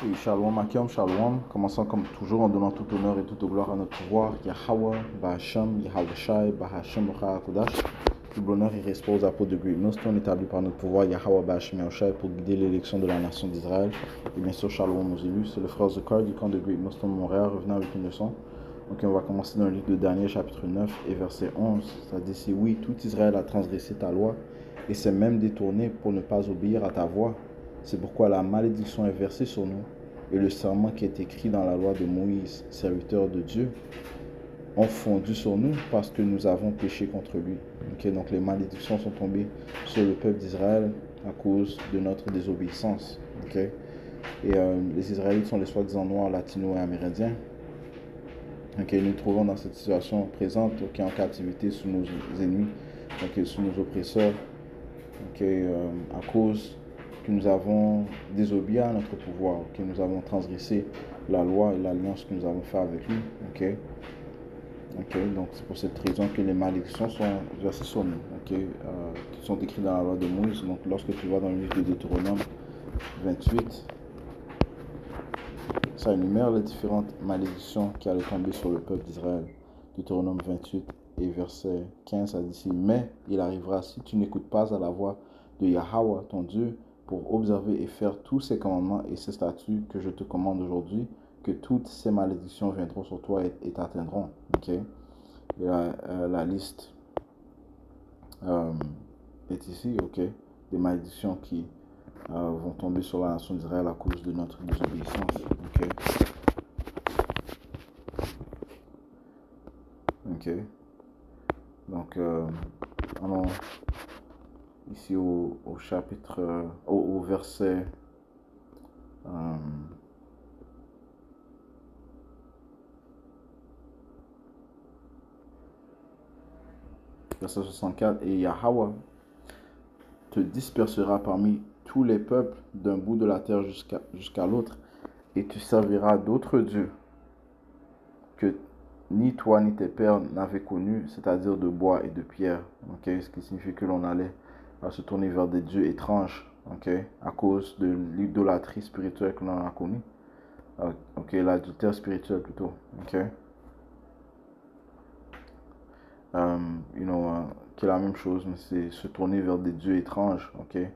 Et Shalom Akim, Shalom. Commençons comme toujours en donnant tout honneur et toute gloire à notre pouvoir, Yahweh, Bahasham, Yahweh Shai, Bahasham, Kodash. Tout l'honneur et respect aux apôtres de Great Millstone établis par notre pouvoir, Yahweh, Bahasham, Yahweh pour guider l'élection de la nation d'Israël. Et bien sûr, Shalom aux élus. C'est le frère Zekar du camp de Great Millstone Montréal, revenant avec une leçon. Donc on va commencer dans le livre de Daniel, chapitre 9 et verset 11. Ça dit si oui, tout Israël a transgressé ta loi et s'est même détourné pour ne pas obéir à ta voix. C'est pourquoi la malédiction est versée sur nous et le serment qui est écrit dans la loi de Moïse, serviteur de Dieu, ont fondu sur nous parce que nous avons péché contre lui. Donc les malédictions sont tombées sur le peuple d'Israël à cause de notre désobéissance. Et les Israélites sont les soi-disant noirs, latinos et amérindiens. Nous nous trouvons dans cette situation présente en captivité sous nos ennemis, sous nos oppresseurs, à cause que nous avons désobéi à notre pouvoir, que nous avons transgressé la loi et l'alliance que nous avons fait avec lui. Donc c'est pour cette raison que les malédictions sont versées sur nous, qui sont écrites dans la loi de Moïse. Donc lorsque tu vas dans le livre de Deutéronome 28, ça énumère les différentes malédictions qui allaient tomber sur le peuple d'Israël. Deutéronome 28 et verset 15, ça dit ici, mais il arrivera si tu n'écoutes pas à la voix de Yahweh, ton Dieu, pour observer et faire tous ces commandements et ces statuts que je te commande aujourd'hui, que toutes ces malédictions viendront sur toi et t'atteindront. Et la liste est ici, des malédictions qui vont tomber sur la nation d'Israël à cause de notre désobéissance. Donc, allons ici au chapitre, au verset verset 64, et Yahweh te dispersera parmi tous les peuples d'un bout de la terre jusqu'à l'autre, et tu serviras d'autres dieux que ni toi ni tes pères n'avaient connus, c'est-à-dire de bois et de pierre. Ce qui signifie que l'on allait se tourner vers des dieux étranges, à cause de l'idolâtrie spirituelle que l'on a connue. L'adultère spirituel plutôt. Qui est la même chose, mais c'est se tourner vers des dieux étranges. Eh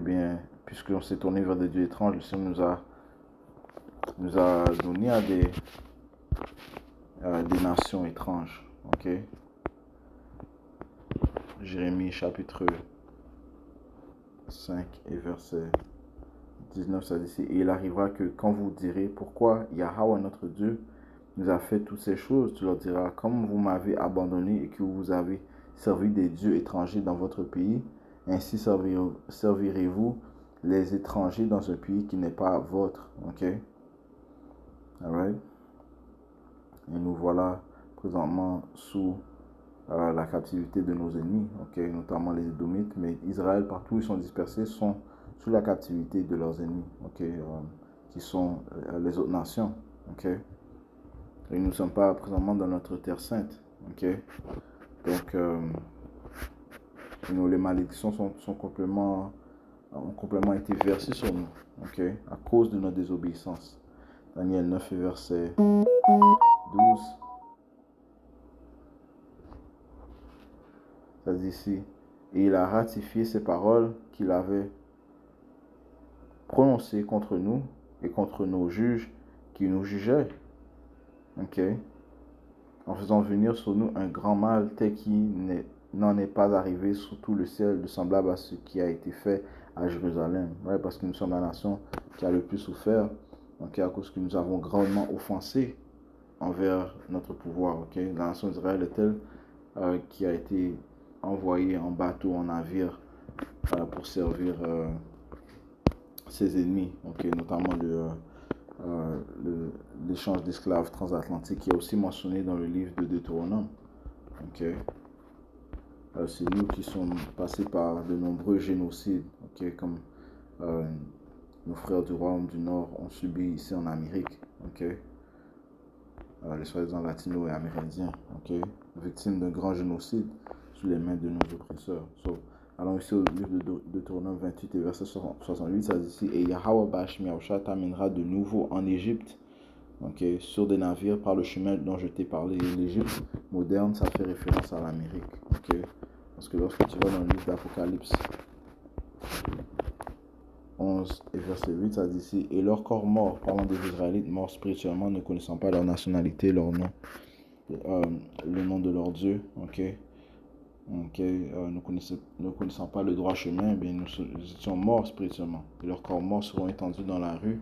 bien, puisque on s'est tourné vers des dieux étranges, le Seigneur nous a donné à des nations étranges. Jérémie chapitre 5 et verset 19, ça dit, et il arrivera que quand vous direz pourquoi Yahweh notre Dieu nous a fait toutes ces choses, tu leur diras, comme vous m'avez abandonné et que vous avez servi des dieux étrangers dans votre pays, ainsi servirez-vous les étrangers dans un pays qui n'est pas vôtre. Alright. Et nous voilà présentement sous la captivité de nos ennemis, notamment les Édomites, mais Israël, partout où ils sont dispersés, sont sous la captivité de leurs ennemis, qui sont les autres nations. Et nous ne sommes pas présentement dans notre terre sainte. Donc, les malédictions ont complètement été versées sur nous, à cause de notre désobéissance. Daniel 9 et verset 12. Ça dit ici, et il a ratifié ces paroles qu'il avait prononcées contre nous et contre nos juges qui nous jugeaient. En faisant venir sur nous un grand mal tel qu'il n'en est pas arrivé sous tout le ciel, de semblable à ce qui a été fait à Jérusalem. Parce que nous sommes la nation qui a le plus souffert, à cause que nous avons grandement offensé envers notre pouvoir. La nation d'Israël est telle qui a été envoyée en bateau, en navire, pour servir ses ennemis, notamment l'échange d'esclaves transatlantiques qui est aussi mentionné dans le livre de Deutéronome. C'est nous qui sommes passés par de nombreux génocides, comme nos frères du Royaume du Nord ont subi ici en Amérique, les soi-disant latinos et amérindiens, victimes d'un grand génocide sous les mains de nos oppresseurs. Allons ici au livre de Deutéronome 28 et verset 68, ça dit ici, et Yahweh Bashmi Yahushua t'amènera de nouveau en Égypte, sur des navires par le chemin dont je t'ai parlé. L'Égypte moderne, ça fait référence à l'Amérique. Parce que lorsque tu vas dans le livre d'Apocalypse 11 et verset 8, ça dit ici, et leurs corps morts, parlant des Israélites morts spirituellement, ne connaissant pas leur nationalité, leur nom, le nom de leur Dieu, ne connaissant pas le droit chemin, bien, nous étions morts spirituellement. Et leurs corps morts seront étendus dans la rue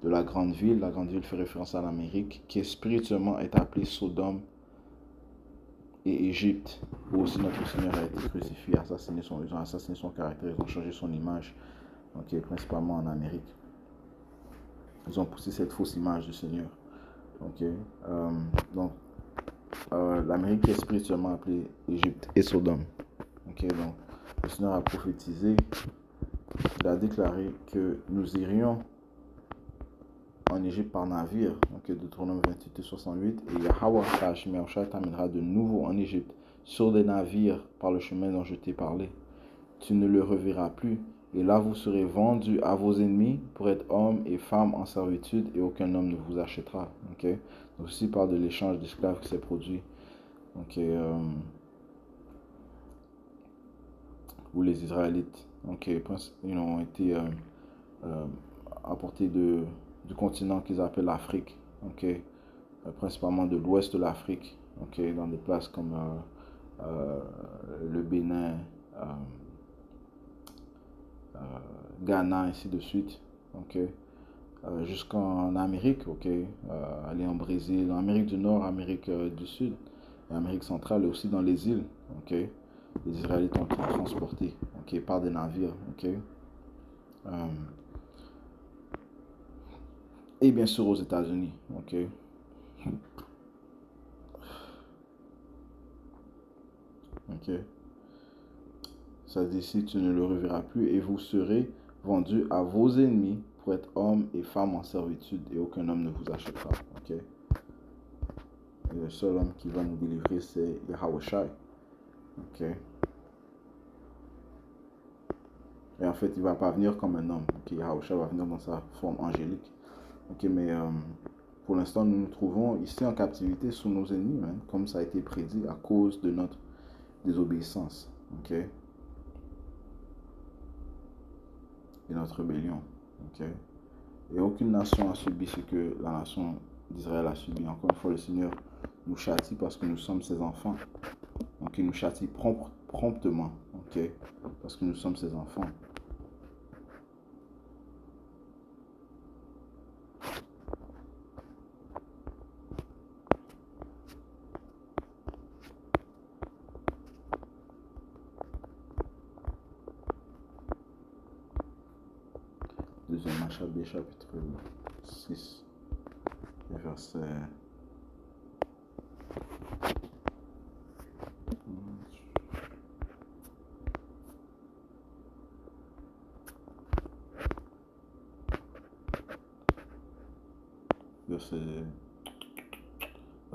de la grande ville. La grande ville fait référence à l'Amérique, qui est spirituellement est appelée Sodome et Égypte, où aussi notre Seigneur a été crucifié, ils ont assassiné son caractère, ils ont changé son image, principalement en Amérique. Ils ont poussé cette fausse image du Seigneur. Donc, l'Amérique est spirituellement appelée Égypte et Sodome. Donc, le Seigneur a prophétisé, il a déclaré que nous irions en Égypte par navire, Deutéronome 28 et 68, et Yahweh Bashmi Yahushua t'amènera de nouveau en Égypte sur des navires par le chemin dont je t'ai parlé. Tu ne le reverras plus, et là vous serez vendus à vos ennemis pour être hommes et femmes en servitude, et aucun homme ne vous achètera. Donc ici parle de l'échange d'esclaves qui s'est produit, où les Israélites ont été apportés du continent qu'ils appellent l'Afrique, principalement de l'ouest de l'Afrique, dans des places comme le Bénin, Ghana, ainsi de suite, jusqu'en Amérique, aller en Brésil, en Amérique du Nord, Amérique du Sud, et Amérique centrale, et aussi dans les îles, les Israélites ont été transportés, par des navires, et bien sûr aux États-Unis, Ça dit ici, tu ne le reverras plus, et vous serez vendus à vos ennemis pour être hommes et femmes en servitude, et aucun homme ne vous achètera. Et le seul homme qui va nous délivrer, c'est Yahushua. Et en fait, il ne va pas venir comme un homme. Yahushua va venir dans sa forme angélique. Mais pour l'instant, nous nous trouvons ici en captivité sous nos ennemis, comme ça a été prédit à cause de notre désobéissance. Et notre rébellion. Et aucune nation a subi ce que la nation d'Israël a subi. Encore une fois, le Seigneur nous châtie parce que nous sommes ses enfants. Donc il nous châtie promptement. Parce que nous sommes ses enfants. Deuxième Machabée, chapitre 6, verset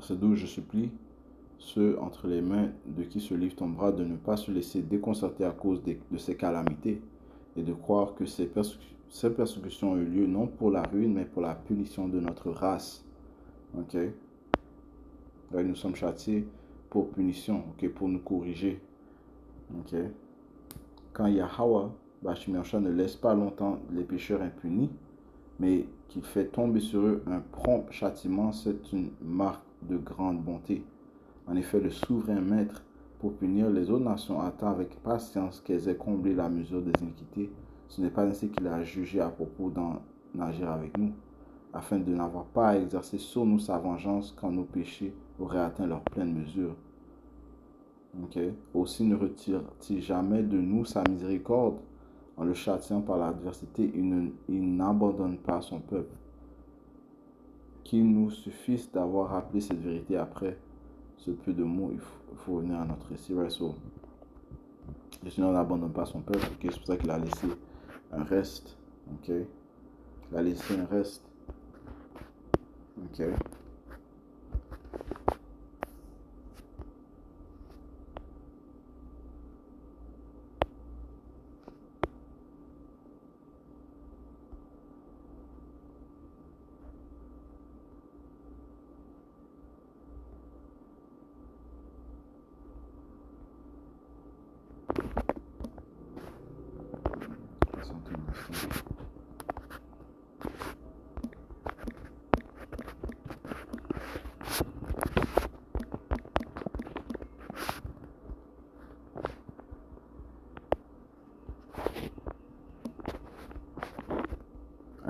12, je supplie ceux entre les mains de qui ce livre tombera de ne pas se laisser déconcerter à cause de ces calamités et de croire que ces persécutions ont eu lieu non pour la ruine mais pour la punition de notre race. Là, nous sommes châtiés pour punition, pour nous corriger. Quand Yahweh Bashmi Yahushua ne laisse pas longtemps les pécheurs impunis, mais qu'il fait tomber sur eux un prompt châtiment, c'est une marque de grande bonté. En effet, le souverain maître, pour punir les autres nations, attend avec patience qu'elles aient comblé la mesure des iniquités. Ce n'est pas ainsi qu'il a jugé à propos d'en agir avec nous, afin de n'avoir pas à exercer sur nous sa vengeance quand nos péchés auraient atteint leur pleine mesure. Aussi ne retire-t-il jamais de nous sa miséricorde. En le châtiant par l'adversité, il n'abandonne pas son peuple. Qu'il nous suffise d'avoir rappelé cette vérité après ce peu de mots, il faut revenir à notre récit. Le Seigneur n'abandonne pas son peuple, c'est pour ça qu'il a laissé un reste. Il a laissé un reste.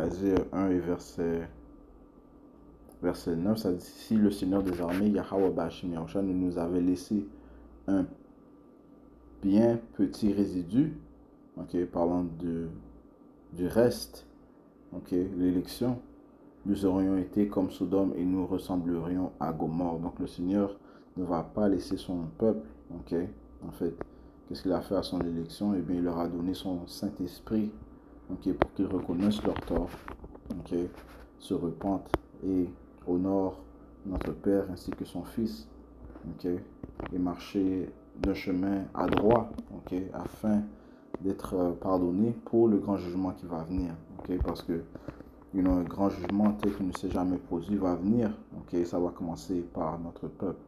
Asaïe 1 et verset 9, ça dit, si le Seigneur des armées, Yahweh Bashim Yahusha, nous avait laissé un bien petit résidu, ok, parlant du reste, ok, l'élection, nous aurions été comme Sodome et nous ressemblerions à Gomorrhe. Donc le Seigneur ne va pas laisser son peuple, ok, en fait, qu'est-ce qu'il a fait à son élection? Eh bien, il leur a donné son Saint-Esprit, ok, pour qu'ils reconnaissent leur tort, ok, se repentent et honorent notre Père ainsi que son Fils, ok, et marcher d'un chemin adroit, ok, afin d'être pardonné pour le grand jugement qui va venir, ok, parce que un grand jugement tel qu'il ne s'est jamais produit va venir, ok, ça va commencer par notre peuple,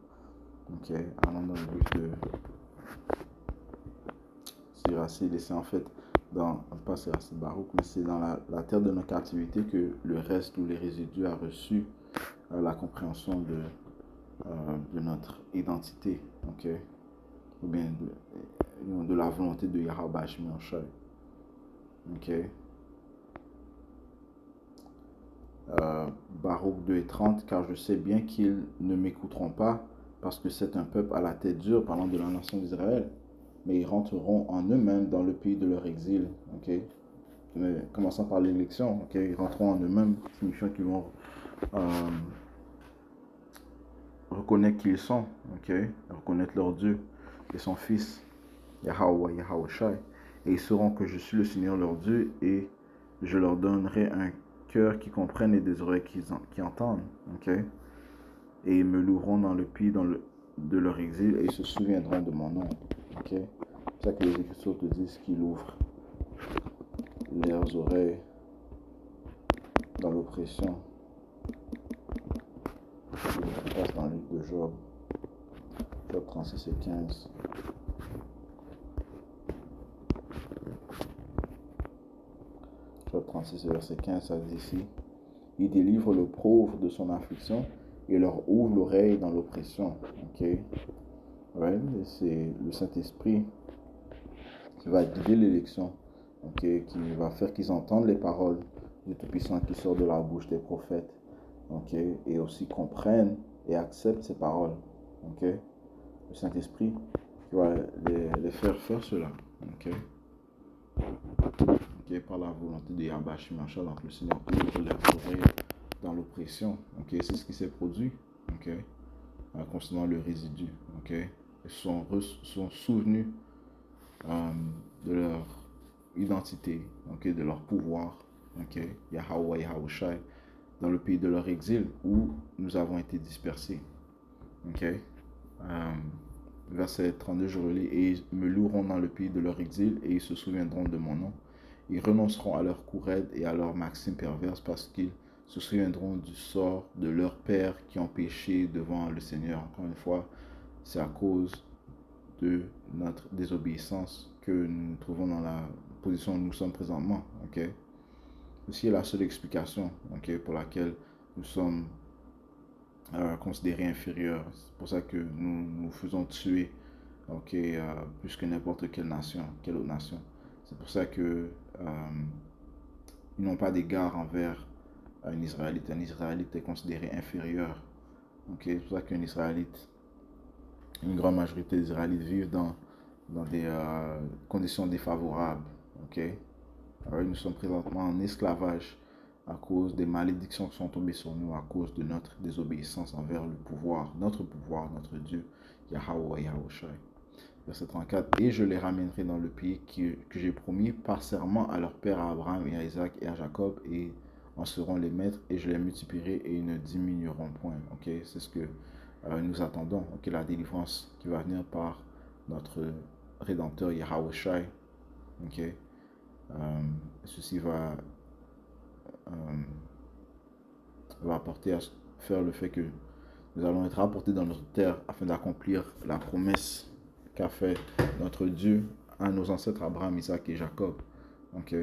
ok, allant dans le but de Siracide, et c'est en fait pas Siracide Baruch, mais c'est dans la terre de notre captivité que le reste ou les résidus a reçu la compréhension de notre identité, ok, ou bien de la volonté de Yahweh Bashim Yahusha, ok. Baruch 2 et 30, car je sais bien qu'ils ne m'écouteront pas, parce que c'est un peuple à la tête dure, parlant de la nation d'Israël, mais ils rentreront en eux-mêmes dans le pays de leur exil, ok. Mais commençons par l'élection, ok, ils rentreront en eux-mêmes, signifiant qu'ils vont reconnaître qui ils sont, ok, reconnaître leur Dieu et son Fils, Yahweh, Yahushai, et ils sauront que je suis le Seigneur leur Dieu, et je leur donnerai un cœur qui comprenne et des oreilles qui entendent, ok, et ils me loueront dans le pays de leur exil, et ils se souviendront de mon nom, ok. C'est ça que les Écritures te disent, qu'ils ouvrent leurs oreilles dans l'oppression. Je passe dans le livre de Job 36 et 15. Job 36 verset 15, ça dit ici, il délivre le pauvre de son affliction et leur ouvre l'oreille dans l'oppression. Ok, ouais, c'est le Saint-Esprit qui va guider l'élection, ok, qui va faire qu'ils entendent les paroles du Tout-Puissant qui sort de la bouche des prophètes, ok, et aussi comprennent et acceptent ces paroles, ok. Le Saint-Esprit qui va les faire cela, ok. Ok, par la volonté de Yahweh Shimachah, donc le Seigneur ouvre leurs oreilles dans l'oppression, ok, c'est ce qui s'est produit, ok, concernant le résidu, ok, ils sont souvenus de leur identité, ok, de leur pouvoir, ok, Yahweh, Yahushai, dans le pays de leur exil où nous avons été dispersés, ok. Verset 32, je relis, et ils me loueront dans le pays de leur exil et ils se souviendront de mon nom. Ils renonceront à leurs coups raides et à leurs maximes perverses parce qu'ils se souviendront du sort de leurs pères qui ont péché devant le Seigneur. Encore une fois, c'est à cause de notre désobéissance que nous nous trouvons dans la position où nous sommes présentement. Okay? Ceci est la seule explication, okay, pour laquelle nous sommes considérés inférieurs. C'est pour ça que nous nous faisons tuer, okay, plus que n'importe quelle nation, quelle autre nation. C'est pour ça que ils n'ont pas d'égard envers un Israélite. Un Israélite est considéré inférieur. Okay? C'est pour ça qu'un Israélite, une grande majorité des Israélites vivent dans des conditions défavorables. Okay? Alors, nous sommes présentement en esclavage à cause des malédictions qui sont tombées sur nous, à cause de notre désobéissance envers le pouvoir, notre Dieu, Yahweh, Yahushai. Verset 34, et je les ramènerai dans le pays que j'ai promis par serment à leur père, à Abraham et à Isaac et à Jacob, et en seront les maîtres, et je les multiplierai et ils ne diminueront point. Okay? C'est ce que nous attendons, okay? La délivrance qui va venir par notre Rédempteur Yahushai. Okay? Ceci va apporter à faire le fait que nous allons être apportés dans notre terre afin d'accomplir la promesse qu'a fait notre Dieu à nos ancêtres Abraham, Isaac et Jacob. Ok.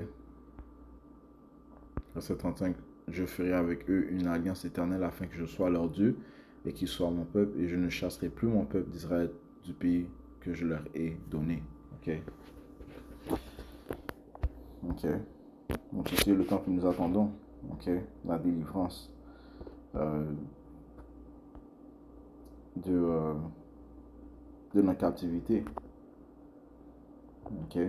Verset 35, je ferai avec eux une alliance éternelle afin que je sois leur Dieu et qu'ils soient mon peuple, et je ne chasserai plus mon peuple d'Israël du pays que je leur ai donné. Ok. Ok. Donc c'est le temps que nous attendons, ok, la délivrance de, euh, de notre captivité, ok.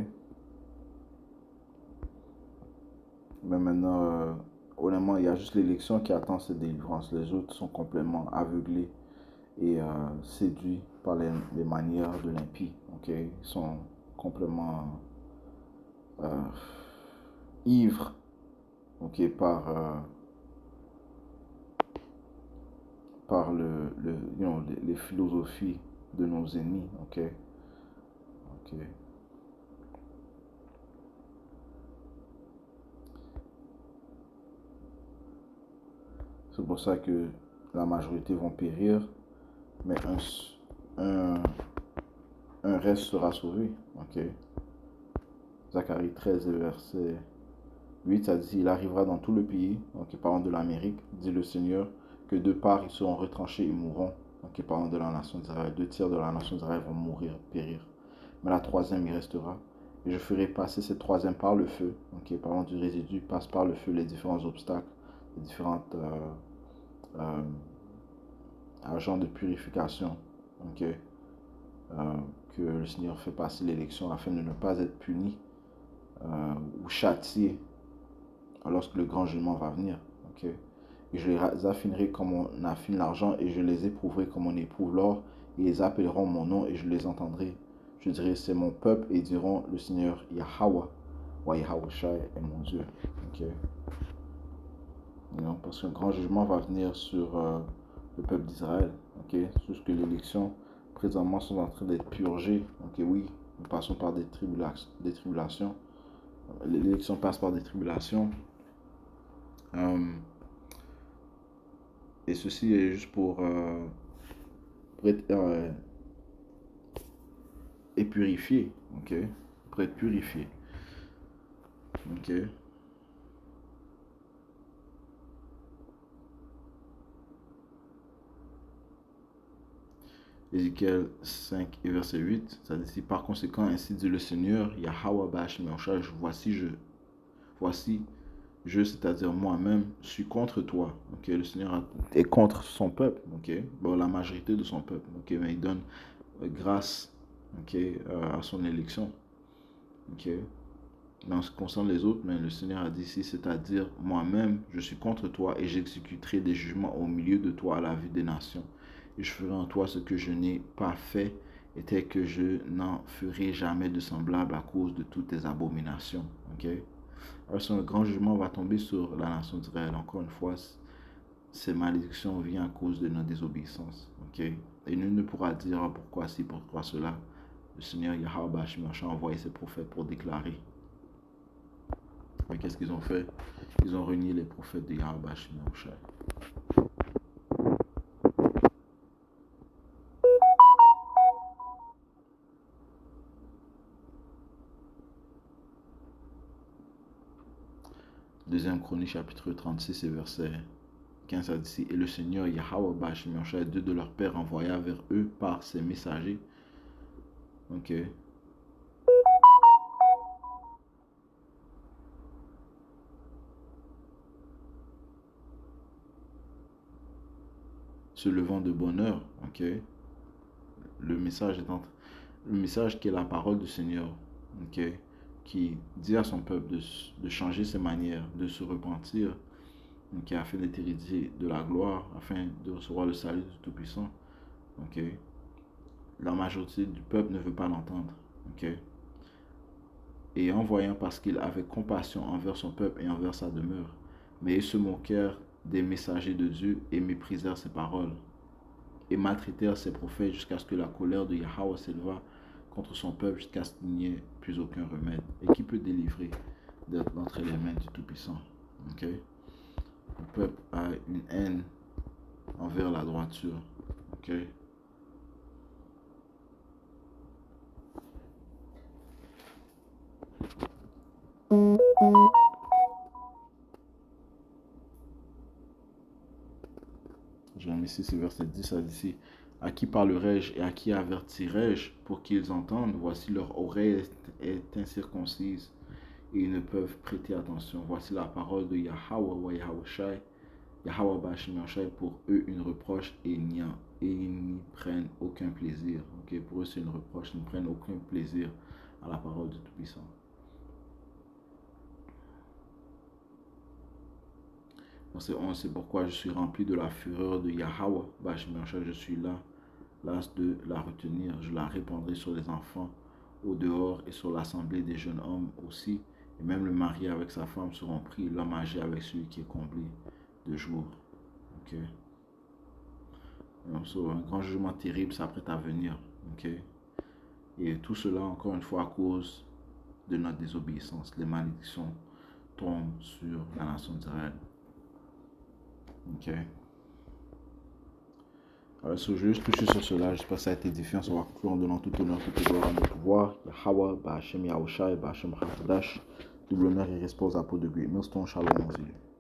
Mais maintenant, honnêtement, il y a juste l'élection qui attend cette délivrance. Les autres sont complètement aveuglés et séduits par les manières de l'impie, ok. Ils sont complètement euh, ivres, ok, par les philosophies de nos ennemis, ok. Ok. C'est pour ça que la majorité vont périr, mais un, un reste sera sauvé. Ok. Zacharie 13, verset 8, ça dit, il arrivera dans tout le pays, ok, parlant de l'Amérique, dit le Seigneur, que de part ils seront retranchés et mourront. Ok, parlant de la nation d'Israël, 2 tiers de la nation d'Israël vont mourir, périr. Mais la troisième, il restera. Et je ferai passer cette troisième par le feu. Ok, parlant du résidu, passe par le feu les différents obstacles, les différentes euh, agents de purification, ok, que le Seigneur fait passer l'élection afin de ne pas être puni ou châtié lorsque le grand jugement va venir. Ok. Et je les affinerai comme on affine l'argent et je les éprouverai comme on éprouve l'or et ils appelleront mon nom et je les entendrai. Je dirai c'est mon peuple et ils diront le Seigneur Yahweh ou Yahweh Shai est mon Dieu. Ok. Non, parce qu'un grand jugement va venir sur le peuple d'Israël. Ok. Jusque l'élection présentement sont en train d'être purgés. Ok, oui, nous passons par des tribulations. L'élection passe par des tribulations. Et ceci est juste pour être et purifié, ok, pour être purifié, ok. Ézéchiel 5 et verset 8, ça dit par conséquent, ainsi dit le Seigneur, Yahweh Ba'ashem Yahushua, voici, c'est-à-dire moi-même, suis contre toi. Ok, le Seigneur est contre son peuple, ok, bon, la majorité de son peuple, ok, mais il donne grâce, ok, à son élection, ok. Mais en ce qui concerne les autres, mais le Seigneur a dit ici, c'est-à-dire moi-même, je suis contre toi et j'exécuterai des jugements au milieu de toi à la vue des nations. Et je ferai en toi ce que je n'ai pas fait, et tel que je n'en ferai jamais de semblable à cause de toutes tes abominations. Okay? Alors, un grand jugement va tomber sur la nation d'Israël. Encore une fois, ces malédictions viennent à cause de notre désobéissance. Okay? Et nul ne pourra dire pourquoi ci, pourquoi cela. Le Seigneur Yahweh a envoyé ses prophètes pour déclarer. Mais qu'est-ce qu'ils ont fait? Ils ont renié les prophètes de Yahweh Bashim Yahushai. Deuxième Chronique, chapitre 36 et verset 15 à 10. Et le Seigneur Yahweh Bashim Yahushai, deux de leurs pères, envoya vers eux par ses messagers. Ok. Se levant de bonne heure. Ok. Le message qui est la parole du Seigneur. Ok. Qui dit à son peuple de changer ses manières, de se repentir. Ok. Afin d'être héritier de la gloire, afin de recevoir le salut du Tout-Puissant. Ok. La majorité du peuple ne veut pas l'entendre. Ok. Et en voyant parce qu'il avait compassion envers son peuple et envers sa demeure. Mais ils se moquèrent des messagers de Dieu et méprisèrent ses paroles. Et maltraitèrent ses prophètes jusqu'à ce que la colère de Yahweh s'éleva contre son peuple jusqu'à ce qu'il n'y ait plus aucun remède. Et qui peut délivrer d'entre les mains du Tout-Puissant? Ok. Le peuple a une haine envers la droiture. Ok. Jérémie 6, verset 10, ça dit ici, à qui parlerai-je et à qui avertirai-je pour qu'ils entendent? Voici leur oreille est incirconcise. et ils ne peuvent prêter attention. Voici la parole de Yahweh wa Yahushai, Yahweh Bashim Yahushai, pour eux une reproche et ils n'y prennent aucun plaisir. Okay? Pour eux c'est une reproche, ils ne prennent aucun plaisir à la parole du Tout-Puissant. Verset 11, c'est pourquoi je suis rempli de la fureur de Yahweh Bashim Yahushai, je suis là, las de la retenir, je la répandrai sur les enfants au dehors et sur l'assemblée des jeunes hommes aussi, et même le mari avec sa femme seront pris, l'homme âgé avec celui qui est comblé de jour. Ok. Donc, un grand jugement terrible s'apprête à venir. Ok. Et tout cela, encore une fois, à cause de notre désobéissance. Les malédictions tombent sur la nation d'Israël. Ok. Alors, je vais juste toucher sur cela. J'espère que ça a été édifiant. On va conclure en donnant tout honneur, toute gloire à notre pouvoir. Yahweh, Ba'Hashem Yahushai, Ba'Hashem Chakadash. Double honneur et respect aux apôtres de Great Millstone. Shalom aux îles.